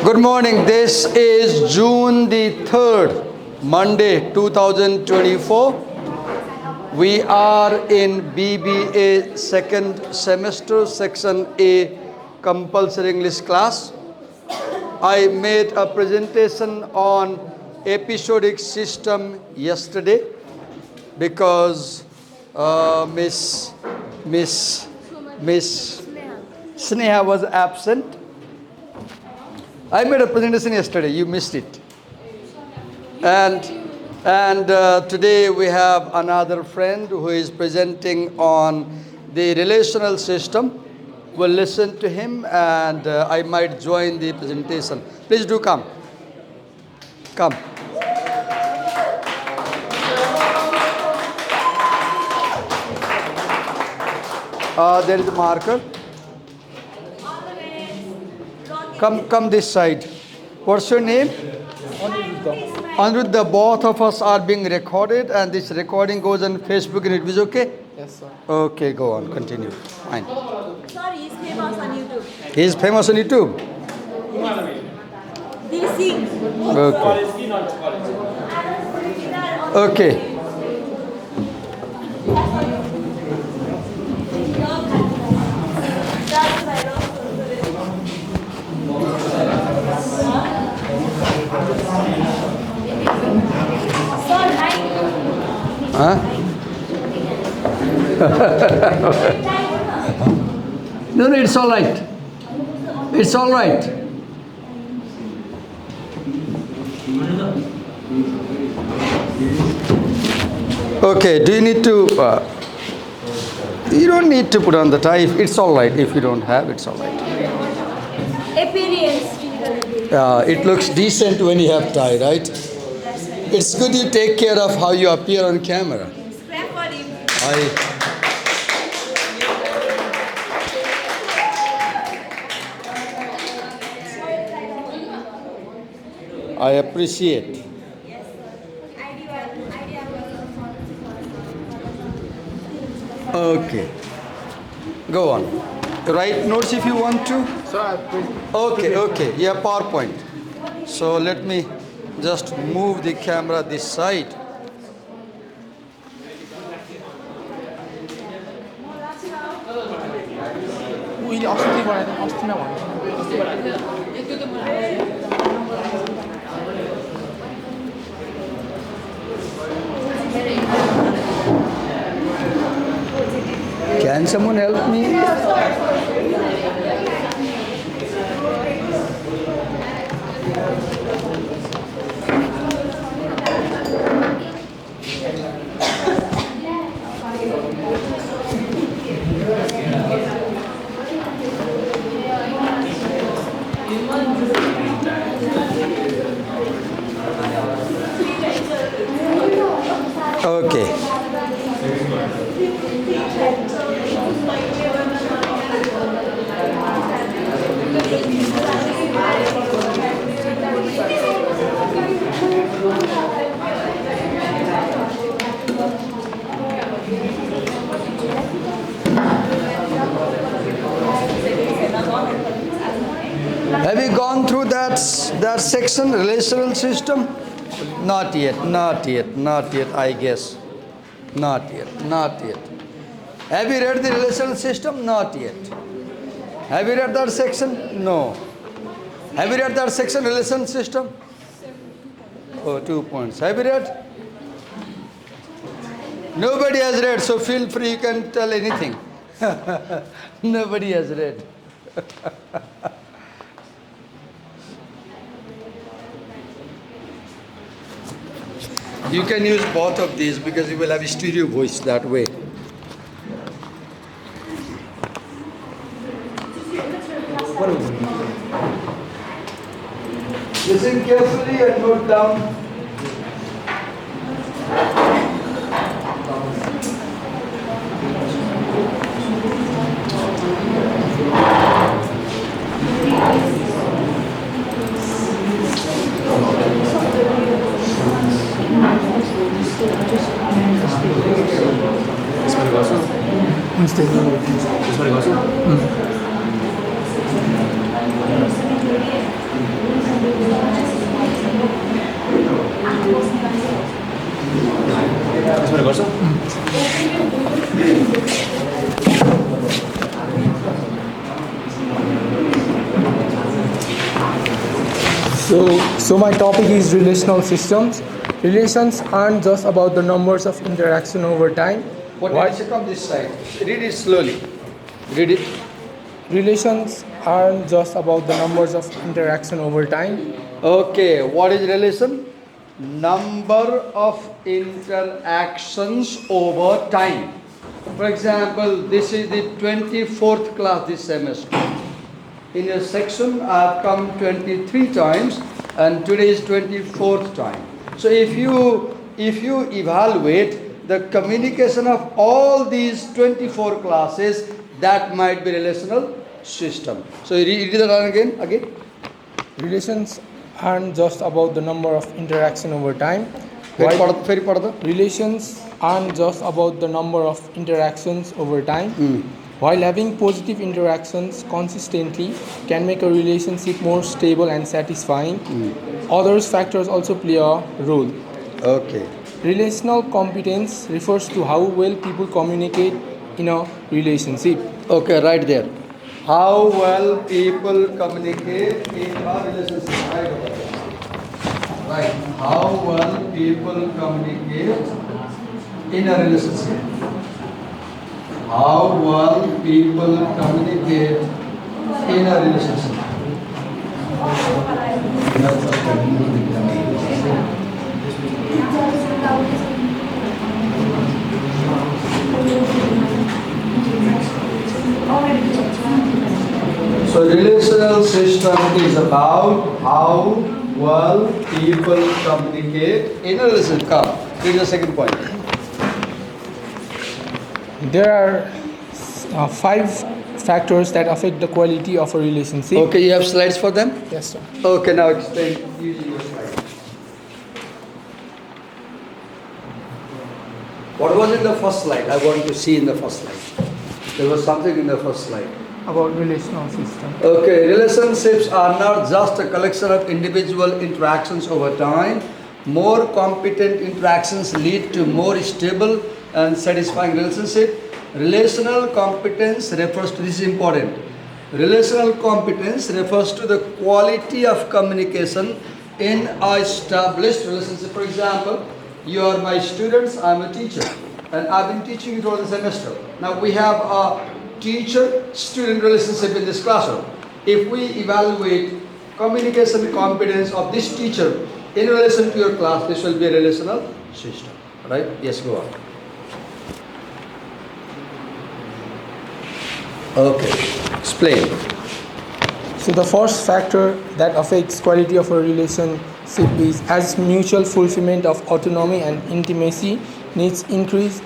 Good morning. This is June the 3rd, Monday 2024. We are in BBA second semester, section A, compulsory English class. I made a presentation on episodic system yesterday because Miss Sneha was absent. I made a presentation yesterday. You missed it. And today we have another friend who is presenting on the relational system. We'll listen to him and I might join the presentation. Please do come. Come. There is a marker. Come this side. What's your name? Aniruddha. Both of us are being recorded and this recording goes on Facebook and it is okay? Yes, sir. Okay, go on. Continue. Fine. Sorry, he's famous on YouTube. He is famous on YouTube? DC. Okay. Okay. Huh? No, it's all right. It's all right. Okay, do you need to, you don't need to put on the tie. It's all right. If you don't have, it's all right. Appearance. It looks decent when you have tie, right? It's good you take care of how you appear on camera. Scrap for him. I appreciate. Okay. Go on. Write notes if you want to. Okay. Yeah, PowerPoint. So let me just move the camera this side. Can someone help me? Okay. Have you gone through that section, relational system? Not yet, I guess. Not yet. Have you read the relational system? Not yet. Have you read that section? No. Have you read that section, relational system? Oh, 2 points. Have you read? Nobody has read, so feel free, you can tell anything. Nobody has read. You can use both of these because you will have a stereo voice that way. Listen carefully and note down. So my topic is relational systems. Relations aren't just about the numbers of interaction over time. What did you come this side? Read it slowly. Read it. Relations aren't just about the numbers of interaction over time. Okay, what is relation? Number of interactions over time. For example, this is the 24th class this semester. In a section, I have come 23 times, and today is 24th time. So if you evaluate the communication of all these 24 classes, that might be relational system. So read that again. Relations aren't just about the number of interaction over time. Very While important. relations aren't just about the number of interactions over time. While having positive interactions consistently can make a relationship more stable and satisfying, other factors also play a role. Okay. Relational competence refers to how well people communicate in a relationship. Okay, right there. How well people communicate in a relationship. Right over there. Right. How well people communicate in a relationship. How well people communicate in a relationship. So relational system is about how well people communicate in a relationship. Come, read the second point. There are 5 factors that affect the quality of a relationship. Okay, you have slides for them? Yes, sir. Okay, now explain using your slide. What was in the first slide? I want to see in the first slide. There was something in the first slide. About relational system. Okay, relationships are not just a collection of individual interactions over time. More competent interactions lead to more stable and satisfying relationship. Relational competence refers to, this is important. Relational competence refers to the quality of communication in a established relationship. For example, you are my students, I am a teacher, and I've been teaching you throughout the semester. Now we have a teacher-student relationship in this classroom. If we evaluate communication competence of this teacher in relation to your class, this will be a relational system. Right? Yes, go on. Okay, explain. So the first factor that affects quality of a relationship is as mutual fulfillment of autonomy and intimacy needs increase,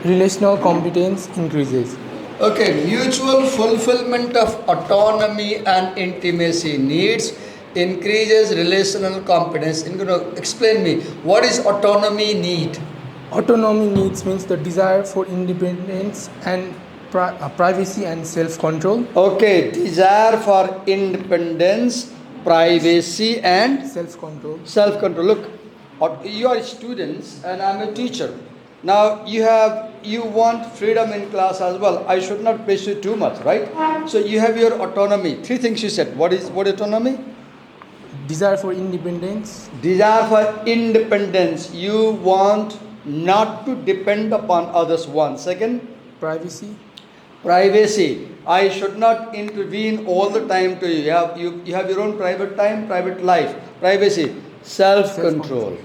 relational competence increases. Okay, mutual fulfillment of autonomy and intimacy needs increases relational competence. Explain me, what is autonomy need? Autonomy needs means the desire for independence and privacy and self-control. Okay, desire for independence, privacy and Self-control. self-control. Look, you are students and I'm a teacher. Now you want freedom in class as well. I should not press you too much, right? So you have your autonomy. 3 things you said. What autonomy? Desire for independence. Desire for independence. You want not to depend upon others. One. Second, Privacy. privacy. I should not intervene all the time to you. You have your own private time, private life. Privacy. Self-control.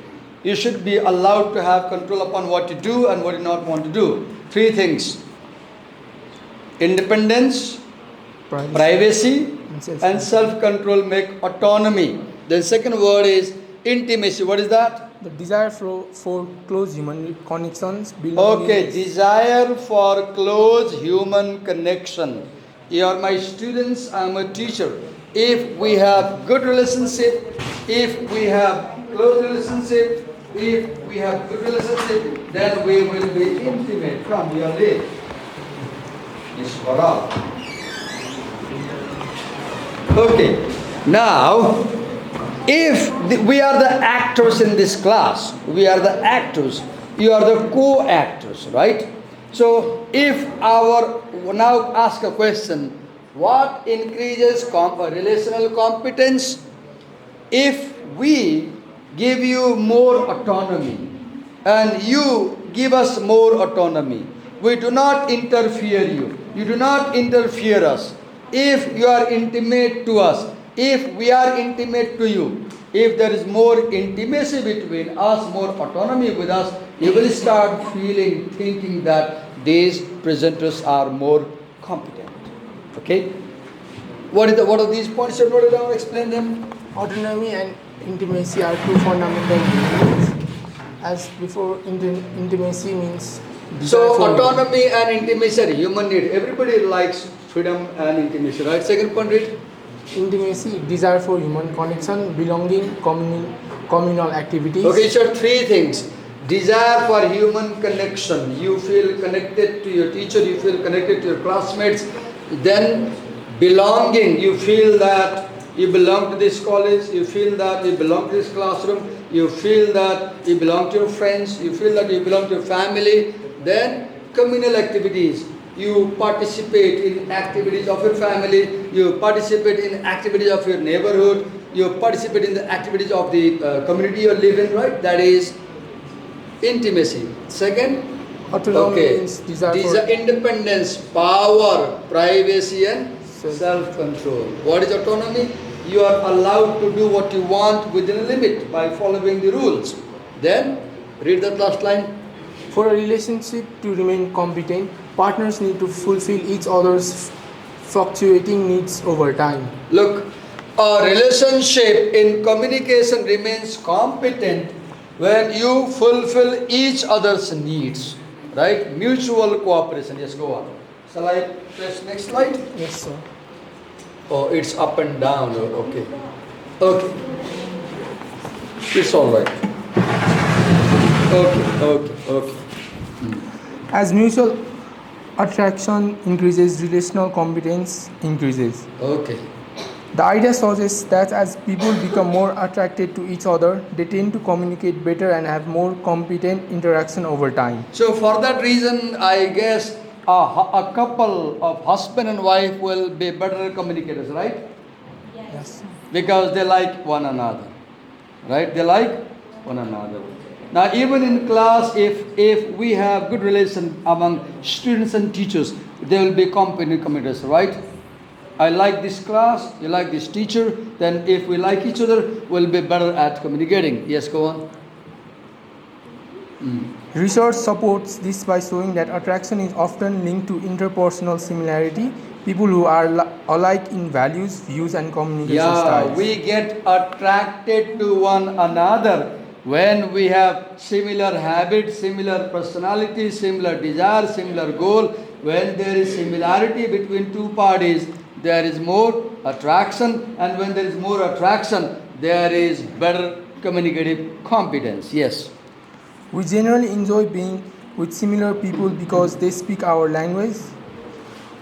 You should be allowed to have control upon what you do and what you not want to do. 3 things. Independence, privacy and self-control make autonomy. The second word is intimacy. What is that? The desire for close human connections. Okay, desire for close human connection. You are my students, I am a teacher. If we have good relationship, if we have close relationship, if we have good relationship, then we will be intimate. Come, you are late. Yes, for all. Okay, now if we are the actors in this class, we are the actors, you are the co-actors, right? So if now ask a question, what increases relational competence? if we give you more autonomy and you give us more autonomy, we do not interfere you do not interfere us. If you are intimate to us, if we are intimate to you, if there is more intimacy between us, more autonomy with us, you will start feeling, thinking that these presenters are more competent. Okay? What are these points? You wrote it down, explain them. Autonomy and intimacy are two fundamental meanings. As before, intimacy means desire So for autonomy and intimacy are human need. Everybody likes freedom and intimacy, right? Second point, read. intimacy, desire for human connection, belonging, communal activities. Okay, so three things. Desire for human connection. You feel connected to your teacher, you feel connected to your classmates. Then belonging, you feel that you belong to this college, you feel that you belong to this classroom, you feel that you belong to your friends, you feel that you belong to your family. Then communal activities. You participate in activities of your family, you participate in activities of your neighborhood, you participate in the activities of the community you live in, right? That is intimacy. Second, Autonomy means desire for independence, power, privacy and self-control. What is autonomy? You are allowed to do what you want within a limit by following the rules. Then, read that last line. For a relationship to remain competent, partners need to fulfill each other's fluctuating needs over time. Look, a relationship in communication remains competent when you fulfill each other's needs, right? Mutual cooperation. Yes, go on. Shall I press next slide? Yes, sir. Oh, it's up and down. Oh, okay. Okay. It's all right. Okay. As mutual attraction increases, relational competence increases. Okay. The idea suggests that as people become more attracted to each other, they tend to communicate better and have more competent interaction over time. So for that reason, I guess a couple of husband and wife will be better communicators, right? Yes. Because they like one another, right? They like one another. Now, even in class, if we have good relation among students and teachers, they will be competent communicators, right? I like this class, you like this teacher, then if we like each other, we'll be better at communicating. Yes, go on. Research supports this by showing that attraction is often linked to interpersonal similarity. People who are alike in values, views, and communication styles. We get attracted to one another when we have similar habits, similar personality, similar desire, similar goal. When there is similarity between two parties, there is more attraction, and when there is more attraction, there is better communicative competence. Yes. We generally enjoy being with similar people because they speak our language.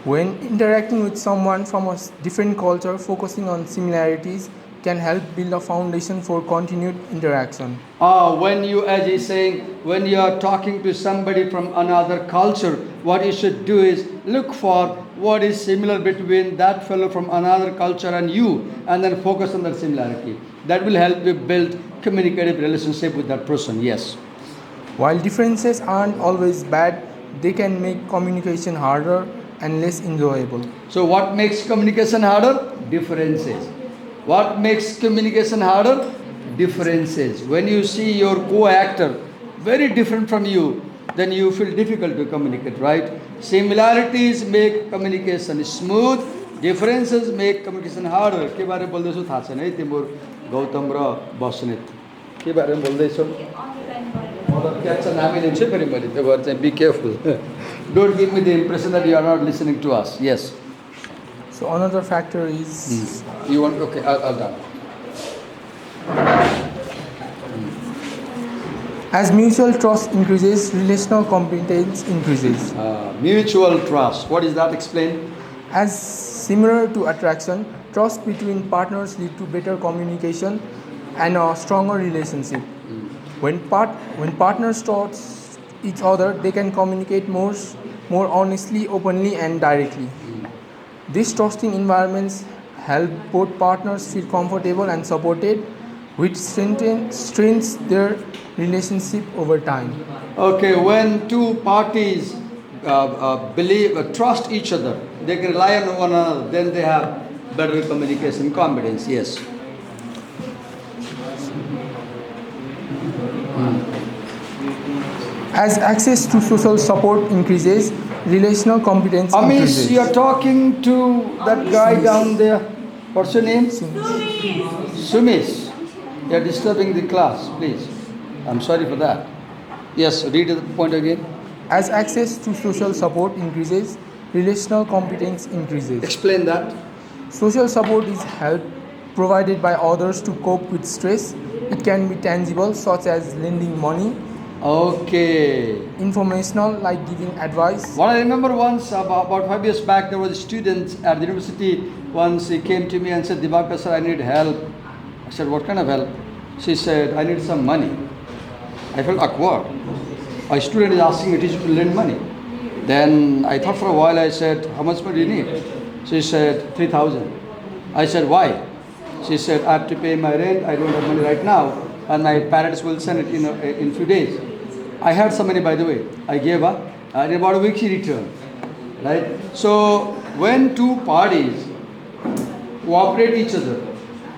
When interacting with someone from a different culture, focusing on similarities can help build a foundation for continued interaction. When you, as he's saying, when you are talking to somebody from another culture, what you should do is look for what is similar between that fellow from another culture and you, and then focus on that similarity. That will help you build communicative relationship with that person. Yes. While differences aren't always bad, they can make communication harder and less enjoyable. So what makes communication harder? Differences. What makes communication harder? Differences. When you see your co-actor very different from you, then you feel difficult to communicate, right? Similarities make communication smooth. Differences make communication harder. के बारे में बोल्दैछौ थाहा छैन है तिम्रो गौतम र बसनेत के बारे में बोल्दैछौ मतलब क्या छ नामै लिन्छु फेरि मैले त्यो भएर चाहिँ be careful. Don't give me the impression that you are not listening to us. Yes. So another factor is You want? Okay, I'll done. as mutual trust increases, relational competence increases. Mutual trust. What is that? Explain. As similar to attraction, trust between partners lead to better communication and a stronger relationship. When partners trust each other, they can communicate more honestly, openly, and directly. These trusting environments help both partners feel comfortable and supported, which strengthens their relationship over time. Okay, when two parties believe, trust each other, they can rely on one another, then they have better communication competence. Yes. As access to social support increases, relational competence Amish, you are increases. talking to that guy down there. What's your name? Sumis. Sumis. You are disturbing the class, please. I'm sorry for that. Yes, read the point again. As access to social support increases, relational competence increases. Explain that. Social support is help provided by others to cope with stress. It can be tangible, such as lending money, Okay. informational, like giving advice. What I remember once, about 5 years back, there was a student at the university. Once he came to me and said, Divakar sir, I need help. I said, what kind of help? She said, I need some money. I felt awkward. A student is asking a teacher to lend money. Then I thought for a while, I said, how much money do you need? She said, 3,000. I said, why? She said, I have to pay my rent, I don't have money right now, and my parents will send it in few days. I had some money, by the way. I gave her, and in about a week she returned. Right? So when two parties cooperate each other,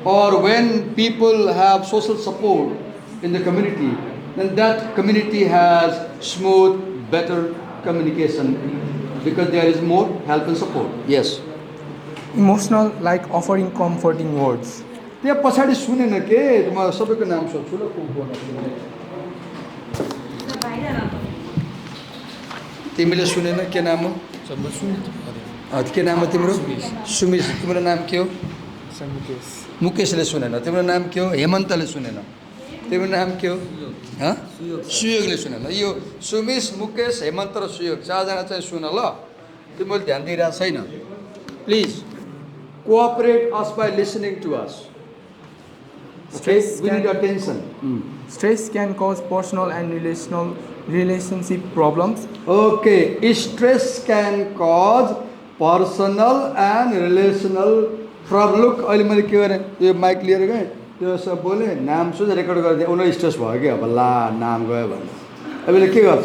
or when people have social support in the community, then that community has smooth, better communication because there is more help and support. Yes. Emotional, like offering comforting words. त्यहाँ पछाडि सुनेन के म सबैको नाम सोध्छु ल को को तिमीले सुनेन के नाम हो के नाम हो तिम्रो सुमिस तिम्रो नाम के हो मुकेशले सुनेन तिम्रो नाम के हो हेमन्तले सुनेन तिम्रो नाम के हो सुयोगले सुनेन यो सुमिस मुकेश हेमन्त र सुयोग चारजना चाहिँ सुन ल तिमीले ध्यान दिइरहेको छैन please cooperate us by listening to us. Okay, we need attention. Stress can cause personal and relationship problems. Okay, stress can cause personal and relational problem. Look, अहिले मैले के गरेँ यो माइक लिएर गएँ त्यो सब बोलेँ नाम सोच रेकर्ड गरिदिएँ उनीहरू स्ट्रेस भयो कि अब ला नाम गयो भने अहिले के गर्छ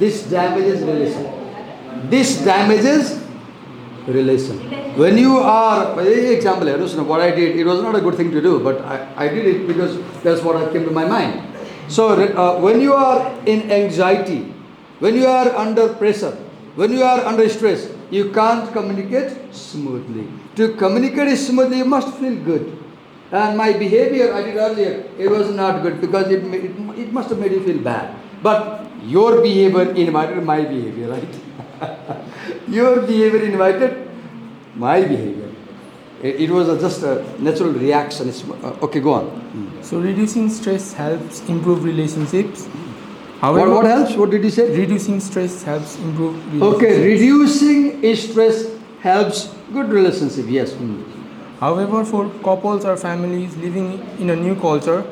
this ड्यामेजेस relation this ड्यामेजेस relation. When you are, example, what I did, it was not a good thing to do, but I did it because that's what came to my mind. So when you are in anxiety, when you are under pressure, when you are under stress, you can't communicate smoothly. To communicate smoothly, you must feel good. And my behavior I did earlier, it was not good because it must have made you feel bad. But your behavior invited my behavior, right? Your behavior invited my behavior. It was just a natural reaction. Okay, go on. So reducing stress helps improve relationships. However, What helps? What did you say? Reducing stress helps improve relationships. Okay, reducing stress helps good relationship. Yes. However, for couples or families living in a new culture,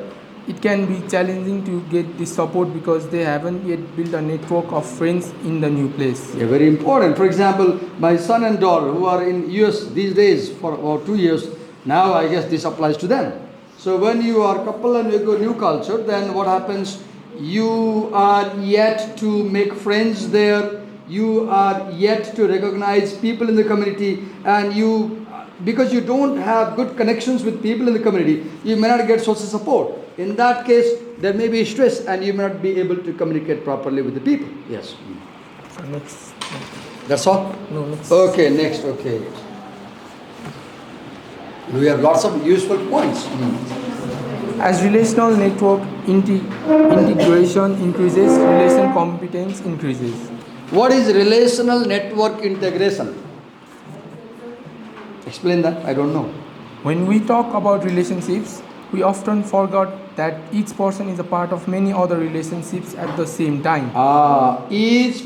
it can be challenging to get this support because they haven't yet built a network of friends in the new place. Yeah, very important. For example, my son and daughter who are in US these days for about 2 years, now I guess this applies to them. So when you are a couple and you go new culture, then what happens? You are yet to make friends there. You are yet to recognize people in the community, and because you don't have good connections with people in the community, you may not get social support. In that case, there may be stress and you may not be able to communicate properly with the people. Yes. So next. That's all? No, next. Okay, next. Okay. We have lots of useful points. As relational network integration increases, relation competence increases. What is relational network integration? Explain that. I don't know. When we talk about relationships, we often forget that each person is a part of many other relationships at the same time. Each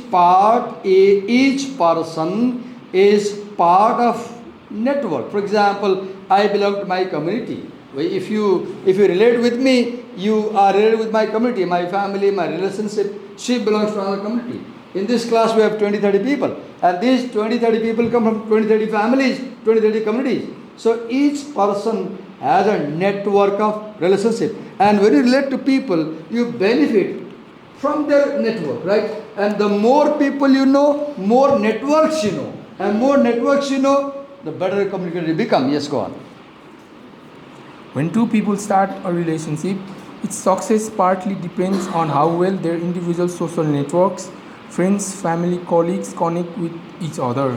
person is part of network. For example, I belong to my community. If you relate with me, you are related with my community, my family, my relationship. She belongs to another community. In this class, we have 20-30 people. And these 20-30 people come from 20-30 families, 20-30 communities. So each person has a network of relationship. And when you relate to people, you benefit from their network, right? And the more people you know, more networks you know. And more networks you know, the better communicator you become. Yes, go on. When two people start a relationship, its success partly depends on how well their individual social networks, friends, family, colleagues connect with each other.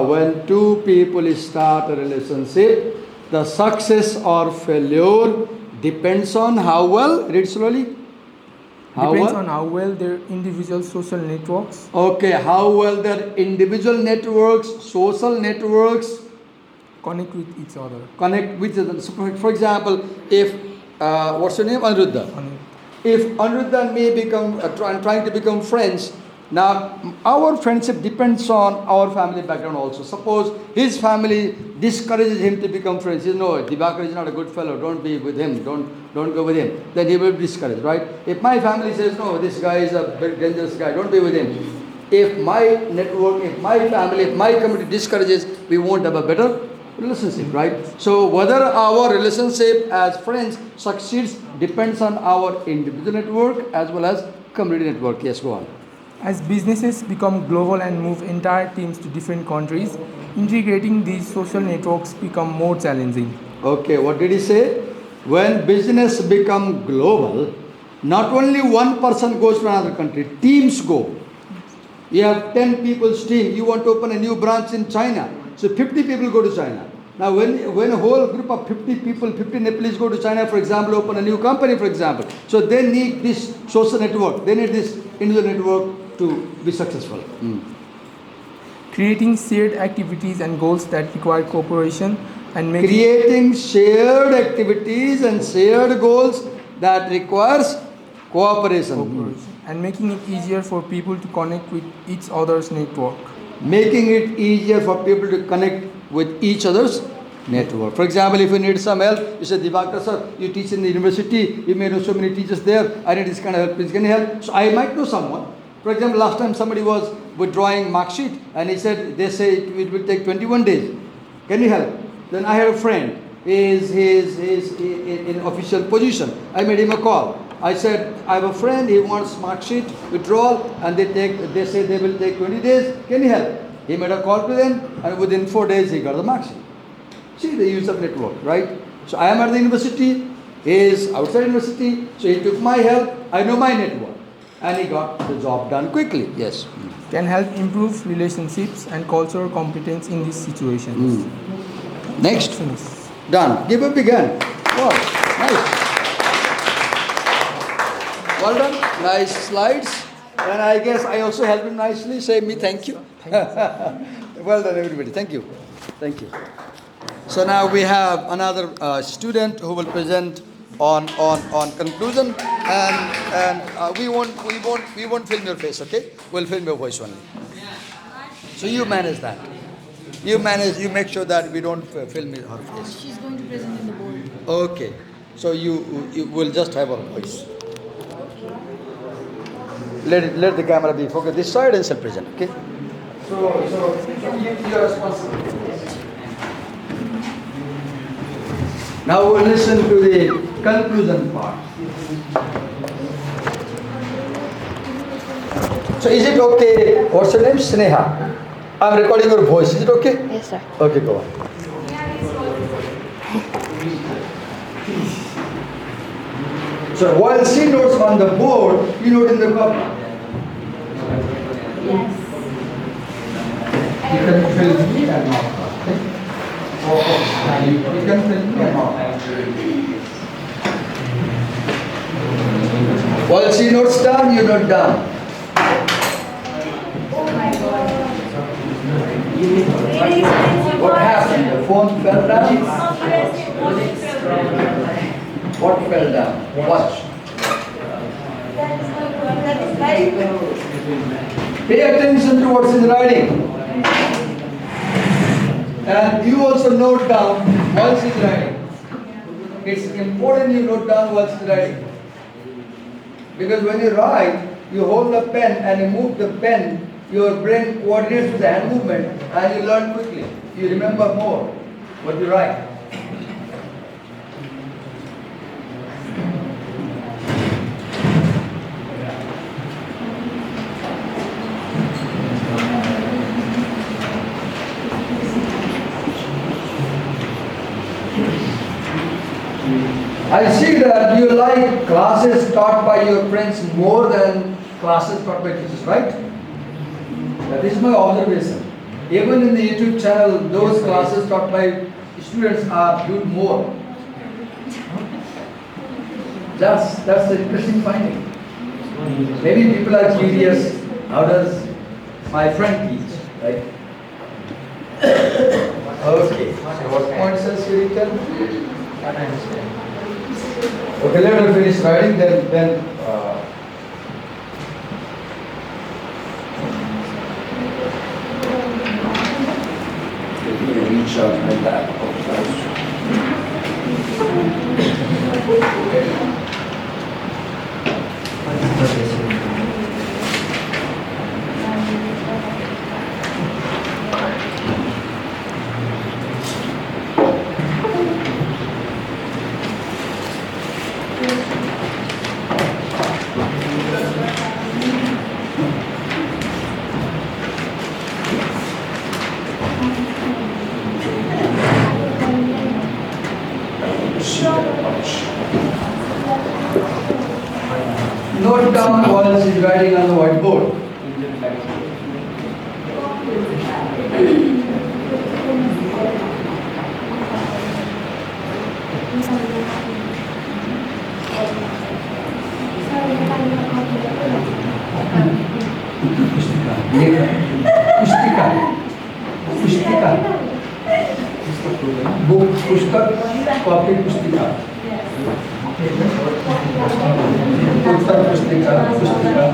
When two people start a relationship, the success or failure depends on how well, read slowly. How Depends well? on how well their individual social networks Okay, how well their individual networks, social networks connect with each other. connect with each other. So for example, if, what's your name? Anuruddha. Connect. If Anuruddha and me become, trying to become friends, now our friendship depends on our family background also. Suppose his family discourages him to become friends. You know, Dibakar is not a good fellow, don't be with him, don't go with him. Then he will be discouraged, right? If my family says, no, this guy is a very dangerous guy, don't be with him. If my network, if my family, if my community discourages, we won't have a better relationship, right? So whether our relationship as friends succeeds depends on our individual network as well as community network. Yes, go on. As businesses become global and move entire teams to different countries, integrating these social networks become more challenging. Okay, what did he say? When business become global, not only one person goes to another country, teams go. You have 10 people's team, you want to open a new branch in China. So 50 people go to China. Now when a whole group of 50 people, 50 Nepalese go to China, for example, open a new company, for example. So they need this social network, they need this individual network to be successful. Creating shared activities and goals that require cooperation and making Creating shared activities and shared goals that requires cooperation. and making it easier for people to connect with each other's network. Making it easier for people to connect with each other's network. For example, if you need some help, you say, Divakar sir, you teach in the university, you may know so many teachers there, I need this kind of help, please can you help? So I might know someone. For example, last time somebody was withdrawing mark sheet and he said, they say it will take 21 days. Can you help? Then I had a friend, he is in official position. I made him a call. I said, I have a friend, he wants mark sheet withdrawal and they say they will take 20 days. Can you help? He made a call to them and within 4 days he got the mark sheet. See the use of network, right? So I am at the university, he is outside university, so he took my help, I know my network. And he got the job done quickly. Yes. Can help improve relationships and cultural competence in these situations. Next. Finish. Done. Give a big hand. Wow, nice. Well done. Nice slides. And I guess I also helped him nicely. Say me thank you. Well done, everybody. Thank you. Thank you. So now we have another student who will present on conclusion, and we won't film your face, okay? We'll film your voice only. So you manage that. You make sure that we don't film her face. She's going to present in the board. Okay. So you will just have her voice. Let the camera be focused this side and self-present, okay? So you are responsible. Now we'll listen to the conclusion part. So is it okay? What's your name? Sneha. I'm recording your voice. Is it okay? Yes, sir. Okay, go on. So while she notes on the board, you note in the cup. Yes. You can fill me and not her, okay? You can fill me and not her. While she notes down, you note down. Oh my God. What happened? The phone fell down? What fell down? Watch. That is right. Pay attention to what's in writing. And you also note down while she's writing. It's important you note down while she's writing. Because when you write, you hold the pen and you move the pen, your brain coordinates with the hand movement and you learn quickly. You remember more. What do you write? I see that you like classes taught by your friends more than classes taught by teachers, right? That is my observation. Even in the YouTube channel, those classes taught by students are viewed more. That's an interesting finding. Maybe people are curious, how does my friend teach, right? Okay, so what points has you written? Okay, let her finish writing, then let me reach out my laptop. Note down what is writing on the whiteboard. पुस्तिका पुस्तिका book पुस्तक copy पुस्तिका उत्तर पुस्तिका पुस्तिका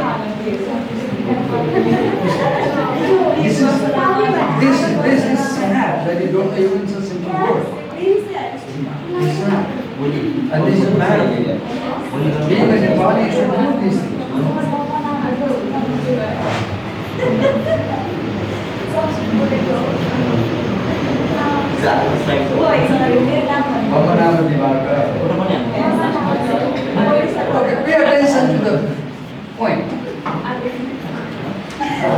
this is sad that you don't know even such simple word. It's sad. And this is bad. Being a Nepali, you should know these things. Okay, pay attention to the point.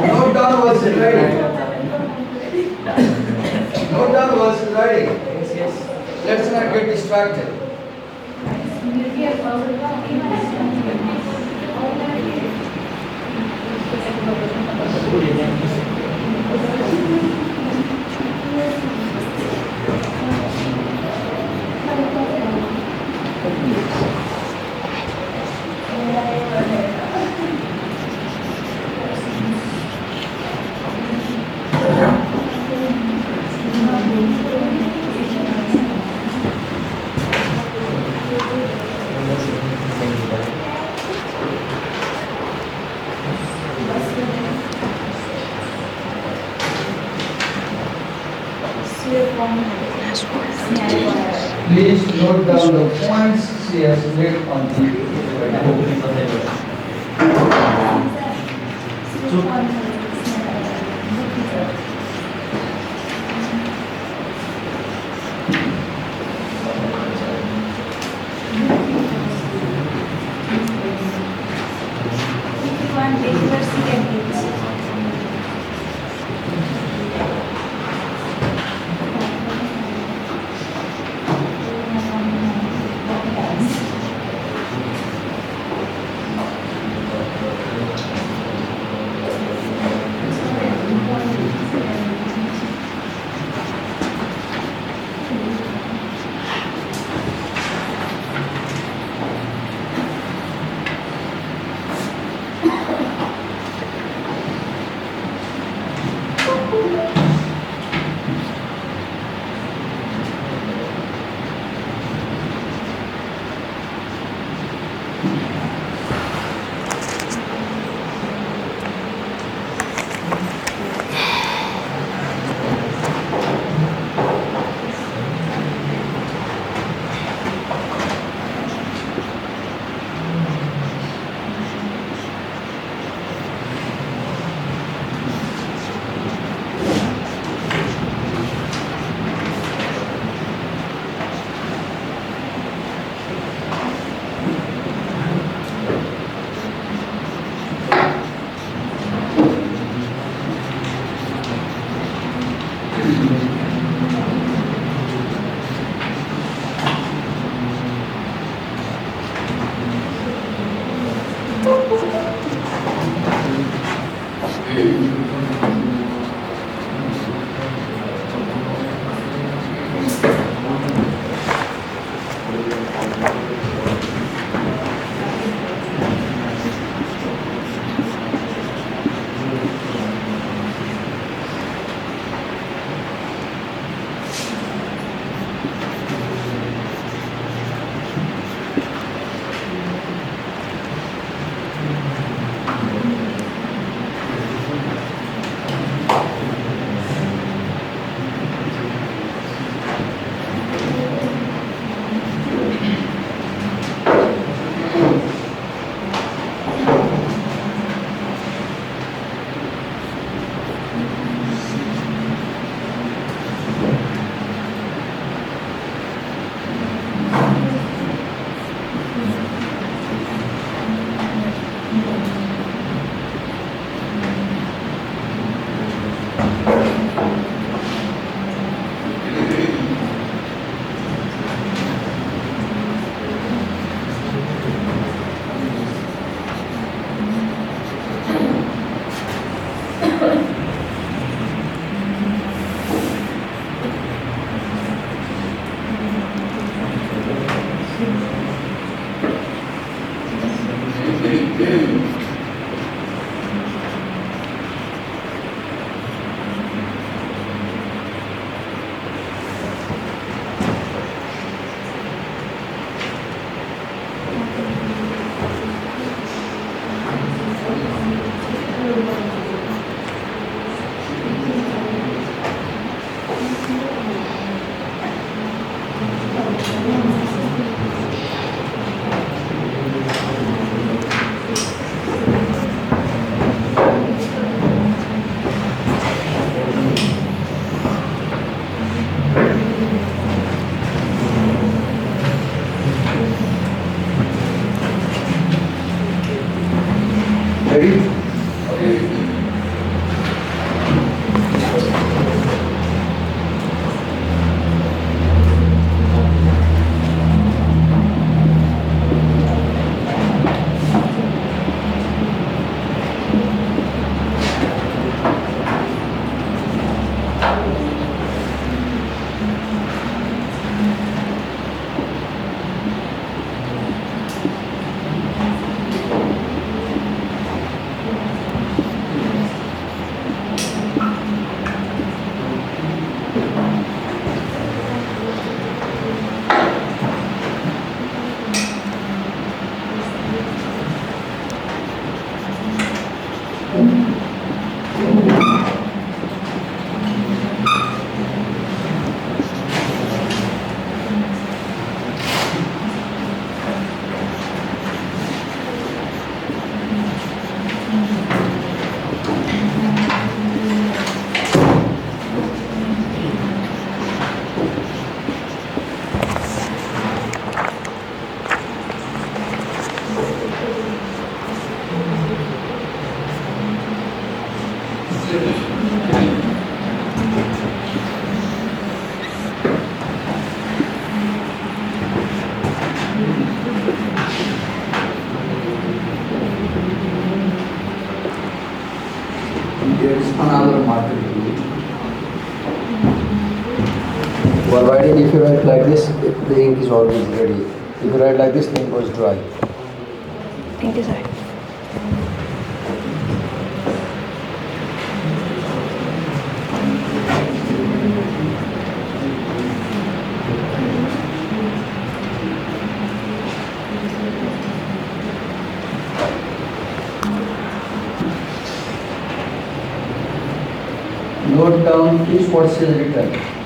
Note down what's in writing. Note down what's in writing. Let's not get distracted. Please note down the points she has made on the Ready? There is another marker here. While writing, if you write like this, the ink is always ready. If you write like this, the ink goes dry. Thank you, sir. Note down please what is written.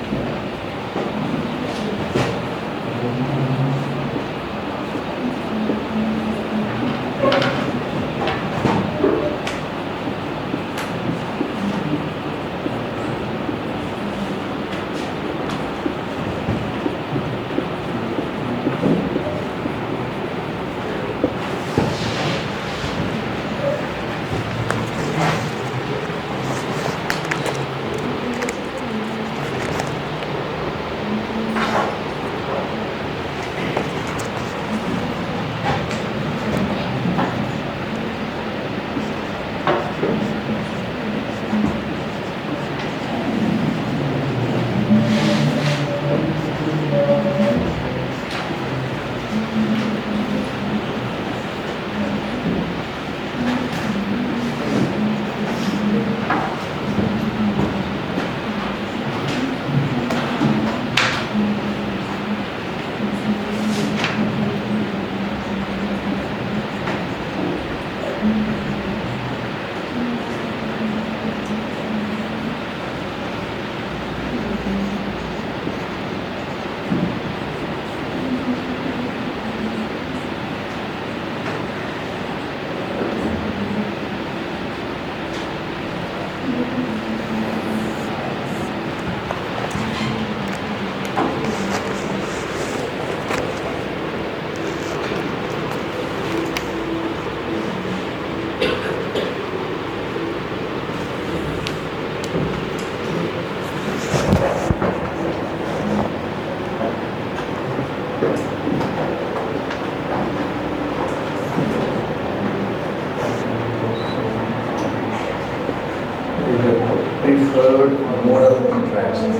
Preferred mode of interaction.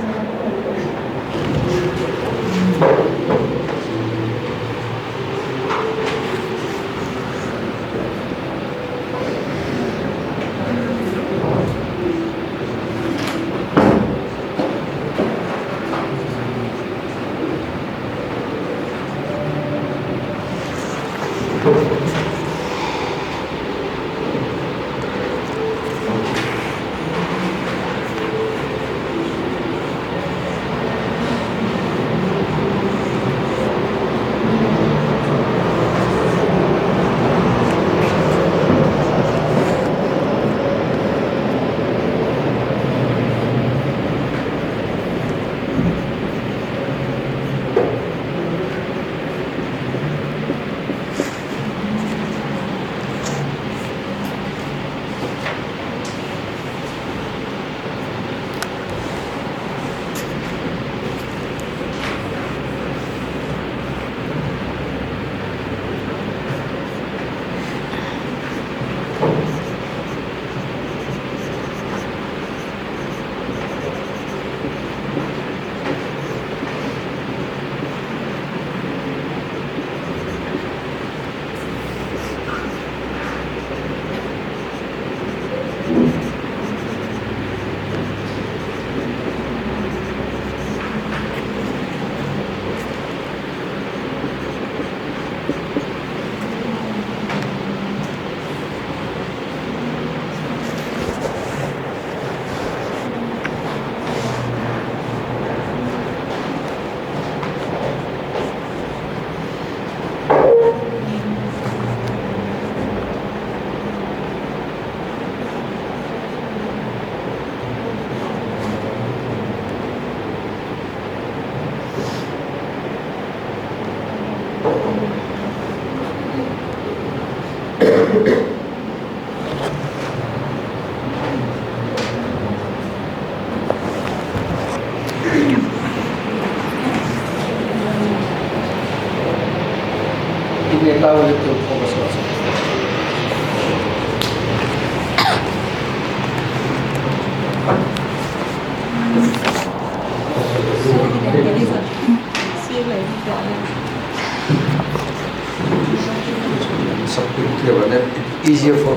किताबले त्यो focus गर्छ सबैको के भने easier for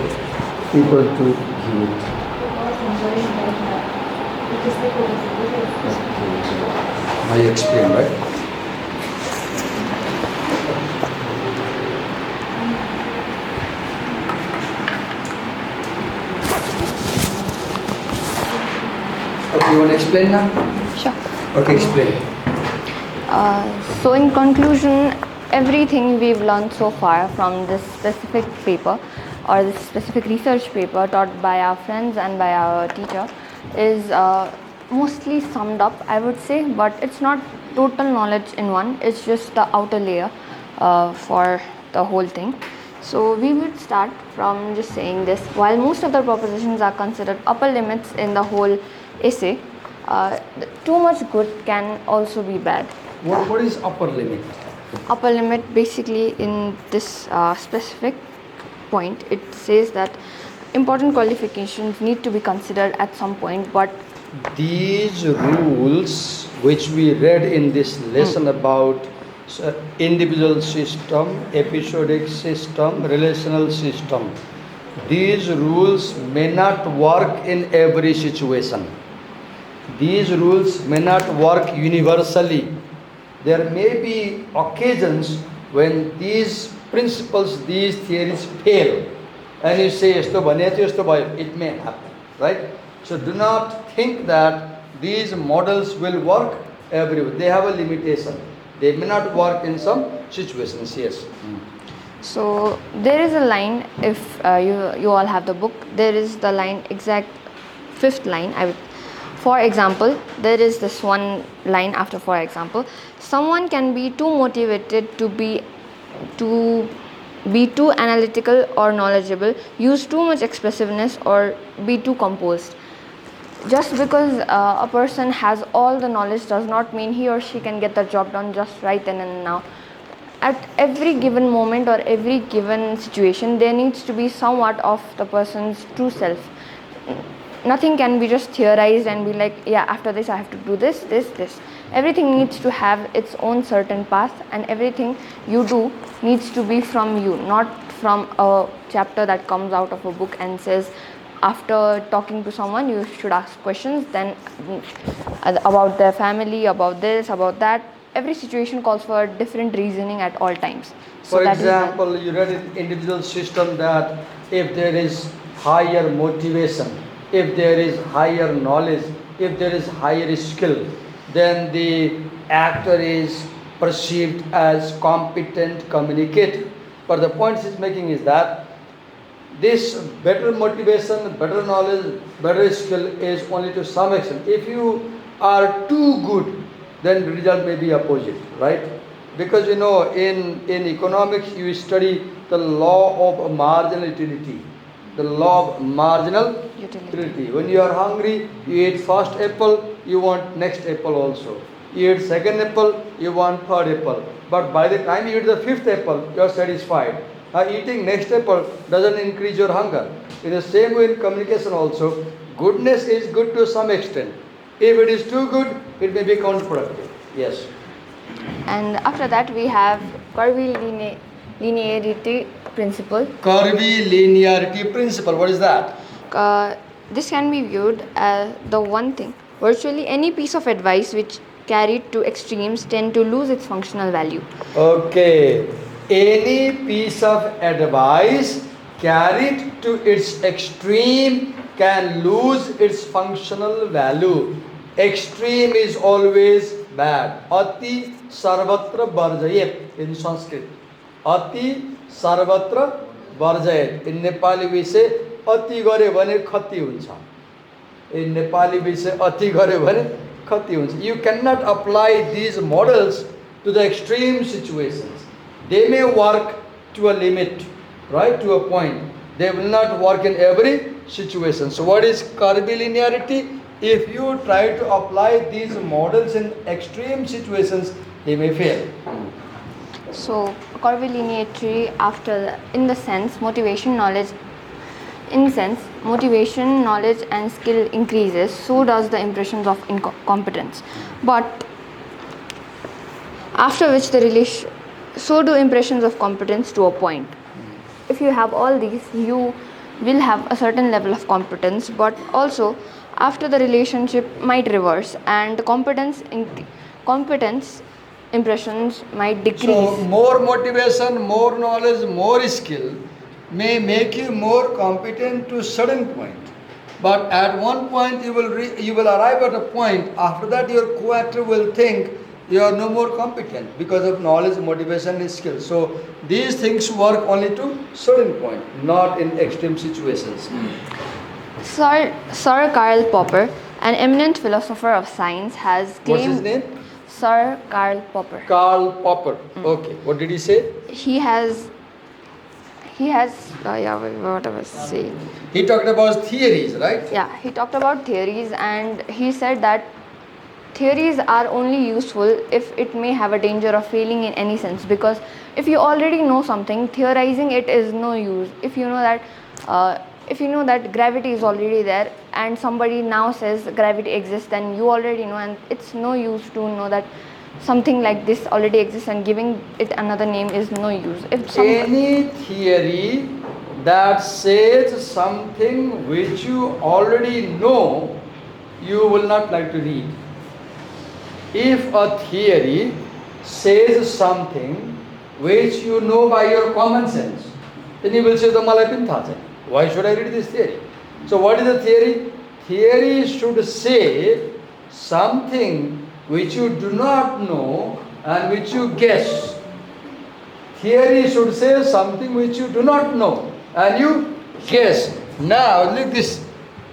people to hear it. I explain, right? Okay, you want to explain now? Sure. Okay, explain. So in conclusion, everything we've learned so far from this specific paper or this specific research paper taught by our friends and by our teacher is mostly summed up, I would say, but it's not total knowledge in one, it's just the outer layer for the whole thing. So we would start from just saying this: while most of the propositions are considered upper limits in the whole essay, too much good can also be bad. What is upper limit? Upper limit, basically in this specific point, it says that important qualifications need to be considered at some point, but These rules which we read in this lesson about individual system, episodic system, relational system, these rules may not work in every situation. These rules may not work universally. There may be occasions when these principles, these theories fail. And you say, "Yesto bhane थियो, yesto bhayo." It may happen, right? So do not think that these models will work everywhere. They have a limitation. They may not work in some situations, yes. so there is a line. If you all have the book, there is the line, exact fifth line. For example, there is this one line after for example. Someone can be too motivated to be too analytical or knowledgeable, use too much expressiveness, or be too composed. Just because a person has all the knowledge does not mean he or she can get the job done just right then and now. At every given moment or every given situation, there needs to be somewhat of the person's true self. Nothing can be just theorized and be like, yeah, after this I have to do this, this, this. Everything needs to have its own certain path, and everything you do needs to be from you, not from a chapter that comes out of a book and says, after talking to someone you should ask questions, then about their family, about this, about that. Every situation calls for different reasoning at all times. For that is why- example, you read in individual system that if there is higher motivation, if there is higher knowledge, if there is higher skill, then the actor is perceived as competent communicator. But the point he's making is that this better motivation, better knowledge, better skill is only to some extent. If you are too good, then the result may be opposite, right? Because you know, in economics you study the law of marginal utility. The law of marginal utility. When you are hungry, you eat first apple, you want next apple also. You eat second apple, you want third apple. But by the time you eat the fifth apple, you are satisfied. Eating next apple doesn't increase your hunger. In the same way in communication also, goodness is good to some extent. If it is too good, it may be counterproductive. Yes. And after that we have linearity principle. Curvilinearity principle, what is that? This can be viewed as the one thing. Virtually any piece of advice which carried to extremes tend to lose its functional value. Okay. Any piece of advice carried to its extreme can lose its functional value. Extreme is always bad. Ati sarvatra varjayet in Sanskrit. Ati sarvatra varjayet. In Nepali we say ati gare bhane khati huncha. In Nepali we say ati gare bhane khati huncha. You cannot apply these models to the extreme situations. They may work to a limit, right, to a point. They will not work in every situation. So what is curvilinearity? If you try to apply these models in extreme situations, they may fail. So correlationally after in the sense motivation knowledge in sense motivation knowledge and skill increases, so does the impressions of competence, but after which the relation so do impressions of competence to a point. If you have all these, you will have a certain level of competence, but also after the relationship might reverse and competence impressions might So decrease. more motivation, more knowledge, more skill may make you more competent to a certain point. But at one point you will arrive at a point, after that your co-actor will think you are no more competent because of knowledge, motivation and skill. So these things work only to certain point, not in extreme situations. Sir Karl Popper, an eminent philosopher of science, has What's his claimed. name? Sir Karl Popper. Karl Popper. Okay. What did he say? He has. Yeah, what I was saying. He talked about theories, right? Yeah, he talked about theories and he said that theories are only useful if it may have a danger of failing in any sense, because if you already know something, theorizing it is no use. If you know that gravity is already there and somebody now says gravity exists, then you already know, and it's no use to know that something like this already exists and giving it another name is no use. Any theory that says something which you already know, you will not like to read. If a theory says something which you know by your common sense, then you will say, why should I read this theory? So what is the theory? Theory should say something which you do not know and which you guess. Theory should say something which you do not know and you guess. Now look this.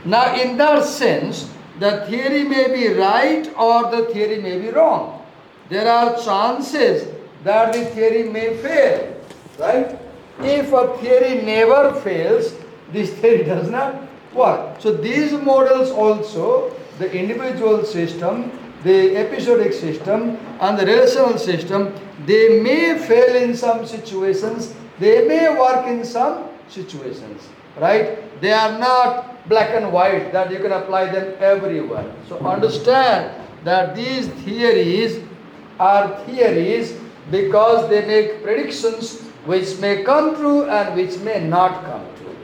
Now in that sense, the theory may be right or the theory may be wrong. There are chances that the theory may fail, right? If a theory never fails, this theory does not work. So these models also, the individual system, the episodic system and the relational system, they may fail in some situations, they may work in some situations, right? They are not black and white that you can apply them everywhere. So understand that these theories are theories because they make predictions which may come true and which may not come true.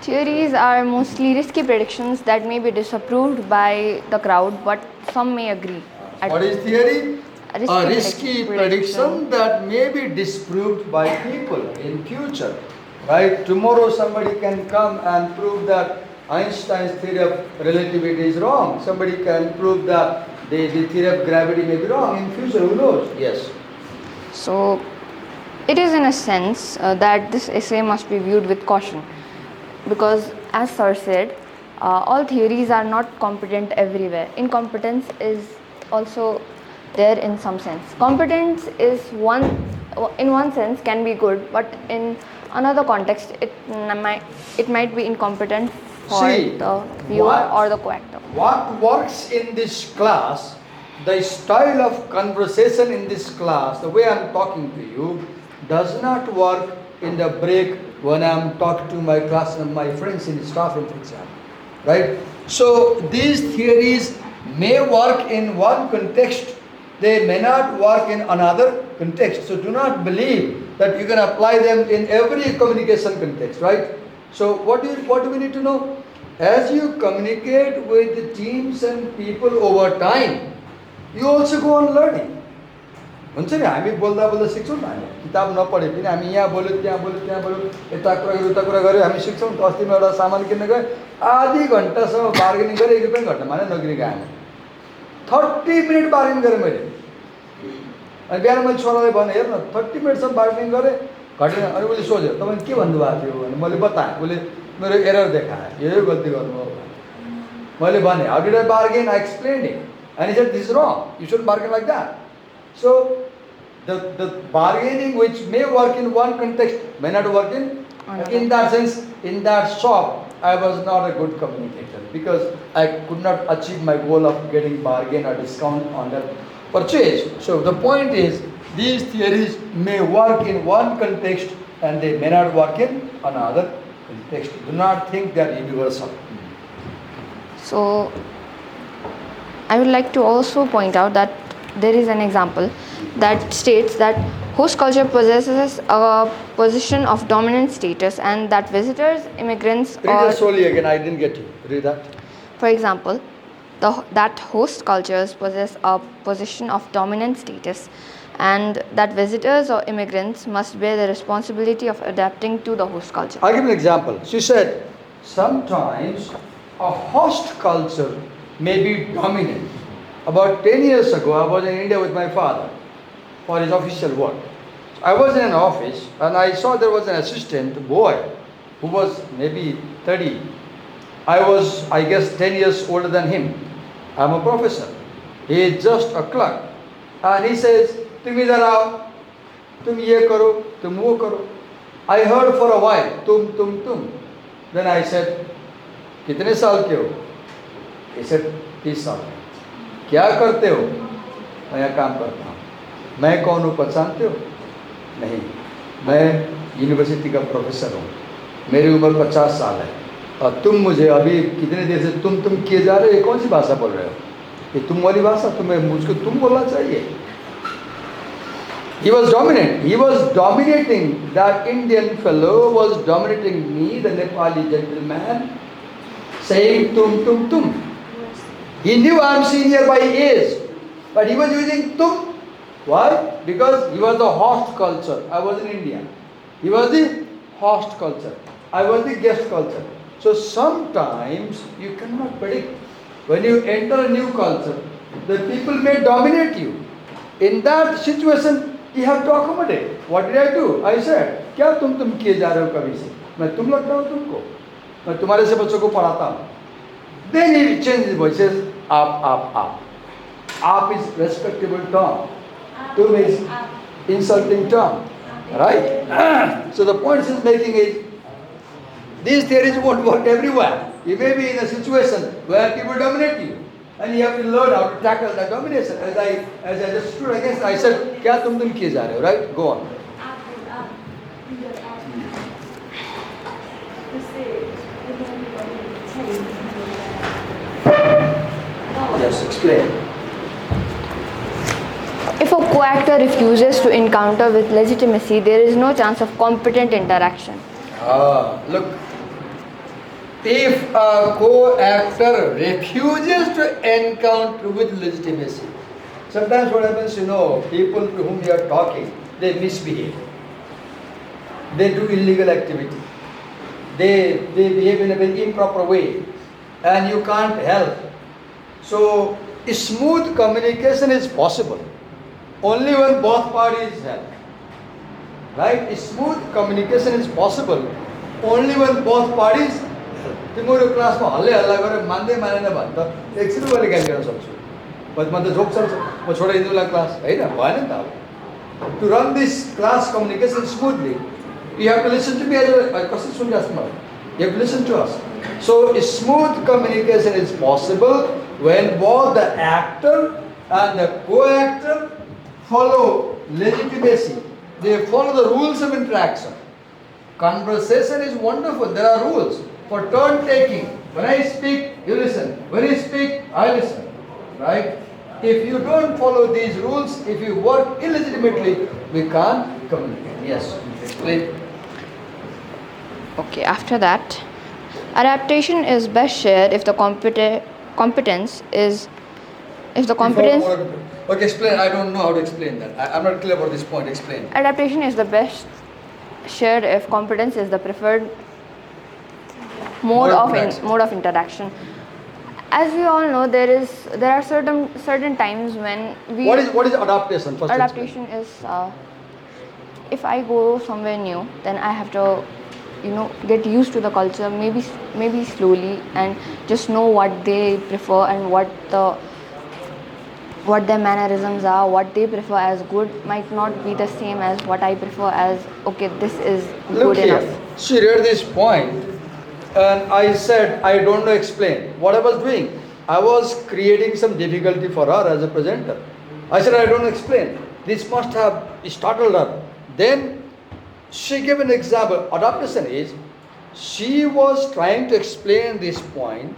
Theories are mostly risky predictions that may be disapproved by the crowd, but some may agree. What is theory? A Risky prediction that may be disproved by people in future. Right? Tomorrow somebody can come and prove that Einstein's theory of relativity is wrong. Somebody can prove that the theory of gravity may be wrong in future. Who knows? Yes. So, it is in a sense that this essay must be viewed with caution, because as Sir said, all theories are not competent everywhere. Incompetence is also there in some sense. Competence is in one sense can be good, but in another context it might be incompetent for the viewer or the co-actor. What works in this class, the style of conversation in this class, the way I'm talking to you, does not work in the break when I'm talking to my class and my friends in the staff room, for example. Right? So these theories may work in one context, they may not work in another context. So do not believe that you can apply them in every communication context, right? So what do we need to know? As you communicate with the teams and people over time, you also go on learning. हुन्छ नि हामी बोल्दा बोल्दा सिक्छौँ नि हामी किताब नपढे पनि हामी यहाँ बोल्यो त्यहाँ बोल्यो यता कुरा गऱ्यो हामी सिक्छौँ। अस्ति म एउटा सामान किन्न गएँ, आधी घन्टासम्म बार्गेनिङ गरेँ, 1 रुपियाँ घट्टा माने नोकरी गएँ। 30 मिनट बार्गेनिङ गरेँ मैले। अनि बिहान मैले छोरालाई भने हेर न 30 मिनटसम्म बार्गेनिङ गरेँ घटेन। अनि उसले सोध्यो तपाईँ के भन्नुभएको थियो भने मैले बताएँ। उसले मेरो एरर देखाए, यो गल्ती गर्नुभयो। मैले भने how did I bargain, I explained it and he said this is रङ, यु should bargain like that. So the bargaining which may work in one context may not work in that sense. In that shop I was not a good communicator because I could not achieve my goal of getting bargain or discount on the purchase. So the point is These theories may work in one context and they may not work in another context. Do not think they are universal. So I would like to also point out that there is an example that states that host culture possesses a position of dominant status and that visitors, immigrants, Read that slowly again. I didn't get you. Read that. for example, that host cultures possess a position of dominant status and that visitors or immigrants must bear the responsibility of adapting to the host culture. I'll give an example. She said, sometimes a host culture may be dominant. About 10 years ago, I was in India with my father for his official work. I was in an office and I saw there was an assistant boy who was maybe 30. I was, I guess, 10 years older than him. I'm a professor. He is just a clerk. And he says, tum idhar aao, tum ye karo, tum wo karo. I heard for a while, tum. Then I said, kitne saal ke ho? He said, 30 साल. क्या करते हो? मैं यहाँ काम करता हूँ. मैं कौन हूँ पहचानते हो? नहीं. मैं यूनिवर्सिटी का प्रोफेसर हूँ. मेरी उम्र 50 साल है. और तुम मुझे अभी कितने देर से तुम किए जा रहे हो? ये कौन सी भाषा बोल रहे हो? ये तुम वाली भाषा? तुम्हें मुझको तुम बोलना चाहिए. He was dominant. He was dominating. That Indian fellow was dominating me, the Nepali gentleman, saying tum. He knew I am senior by age, but he was using tum. Why? Because he was the host culture. I was in India. He was the host culture. I was the guest culture. So sometimes you cannot predict. When you enter a new culture, the people may dominate you. In that situation, you have to accommodate. What did I do? I said, क्या तुम किए जा रहे हो कभी से? मैं तुम लगता हूँ तुमको. मैं तुम्हारे से बच्चों को पढ़ाता हूँ. Then he changed his voice. Says, up. Up is respectable term. Tum is insulting term. Right? So the point he's making is, these theories won't work everywhere. You may be in a situation where people dominate you. And you have to learn how to tackle that domination. As I just stood against, I said, क्या तुम किए जा रहे हो? Right? Go on. Yes, explain. If a co-actor refuses to encounter with legitimacy, there is no chance of competent interaction. Look, if a co-actor refuses to encounter with legitimacy, sometimes what happens, people to whom you are talking, they misbehave. They do illegal activity. They behave in a very improper way. And you can't help. So, smooth communication is possible only when both parties help. Right? Smooth communication is possible only when both parties help. तिम्रो क्लासमा हल्ला गरेर मानेन भने त एकछिन मैले गाली गर्न सक्छु. But म त जोक चल्छ. म छोडाइदिउँला क्लास, हैन? भएन नि त अब. To run this class communication smoothly, you have to listen to me as well. कसरी सुनिरहेको मलाई? You have to listen to us. So smooth communication is possible when both the actor and the co-actor follow legitimacy. They follow the rules of interaction. Conversation is wonderful. There are rules for turn taking. When I speak, you listen. When you speak, I listen. Right? If you don't follow these rules, if you work illegitimately, we can't communicate. Yes. Explain. Okay, after that, adaptation is best shared if the competence is Okay, explain. I don't know how to explain that. I'm not clear about this point. Explain. Adaptation is the best shared if competence is the preferred mode of interaction. As we all know, there are certain times when we. What is adaptation? First adaptation explain. is if I go somewhere new, then I have to get used to the culture, maybe slowly, and just know what they prefer and what their mannerisms are. What they prefer as good might not be the same as what I prefer as okay, this is Look good here. enough. She read this point and I said, I don't know explain. What I was doing? I was creating some difficulty for her as a presenter. I said, I don't explain. This must have startled her. Then she gave an example. Adaptation is, she was trying to explain this point.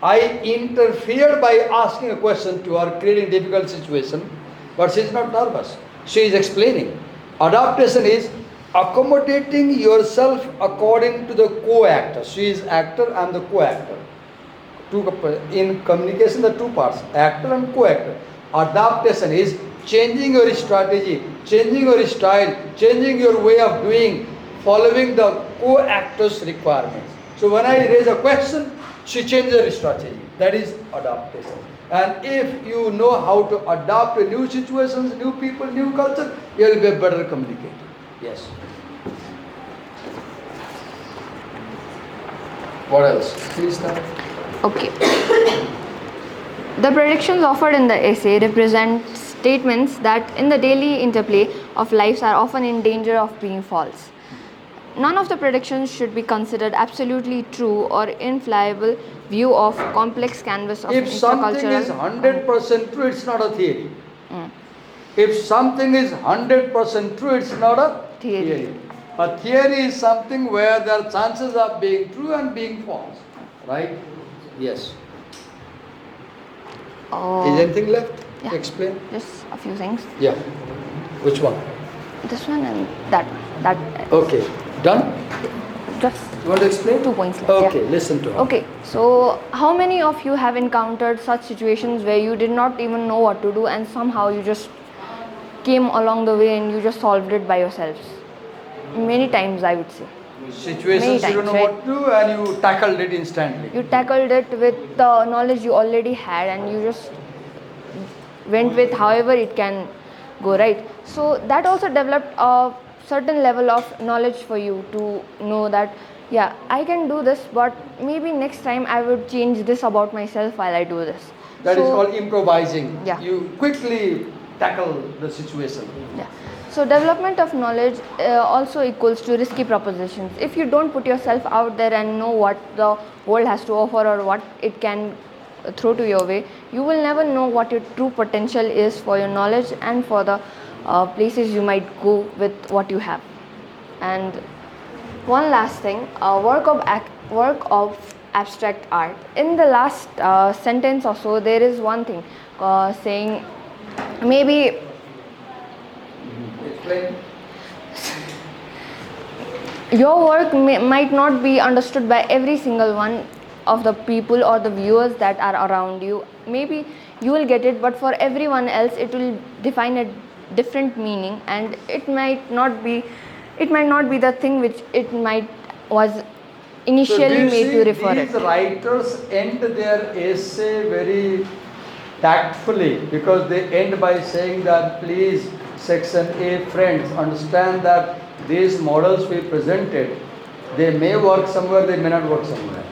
I interfered by asking a question to her, creating difficult situation, but she is not nervous. She is explaining. Adaptation is accommodating yourself according to the co-actor. She is actor, I am the co-actor. In communication, the two parts, actor and co-actor. Adaptation is changing your strategy, changing your style, changing your way of doing, following the co-actor's requirements. So when I raise a question, she changes her strategy. That is adaptation. And if you know how to adapt to new situations, new people, new culture, you will be a better communicator. Yes. What else? Please start. Okay. The predictions offered in the essay represent statements that in the daily interplay of lives are often in danger of being false. None of the predictions should be considered absolutely true or infallible view of complex canvas of If something is intercultural. 100% true, it's not a theory. If something is 100% true, it's not a Theory. A theory is something where there are chances of being true and being false. Right? Yes. Is anything left? Yeah. Explain. Just a few things. Yeah. Which one? This one and that one. That. Okay. Done? Just You want to explain? 2 points left. Okay, Yeah. listen to her. Okay, so how many of you have encountered such situations where you did not even know what to do and somehow you just came along the way and you just solved it by yourselves? Many times, I would say. Situations Many you don't know times, what to do and you tackled it instantly. You tackled it with the knowledge you already had and you just went with however it can go, right? So that also developed a certain level of knowledge for you to know that, yeah, I can do this, but maybe next time I would change this about myself while I do this. That is called improvising. Yeah. You quickly tackle the situation. Yeah. So development of knowledge also equals to risky propositions. If you don't put yourself out there and know what the world has to offer or what it can throw to your way, you will never know what your true potential is for your knowledge and for the places you might go with what you have. And one last thing, work of abstract art. In the last sentence or so, there is one thing saying maybe Explain. your work might not be understood by every single one of the people or the viewers that are around you. Maybe you will get it, but for everyone else it will define a different meaning, and it might not be the thing which it might was initially made to refer these it. writers end their essay very tactfully, because they end by saying that, please, section A friends, understand that these models we presented, they may work somewhere, they may not work somewhere.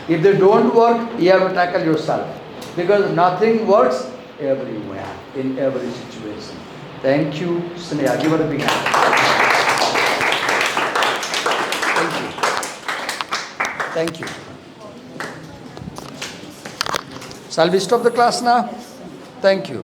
If they don't work, you have to tackle yourself, because nothing works everywhere, in every situation. Thank you, Sneha. Give her a big hand. Thank you. Shall we stop the class now? Thank you.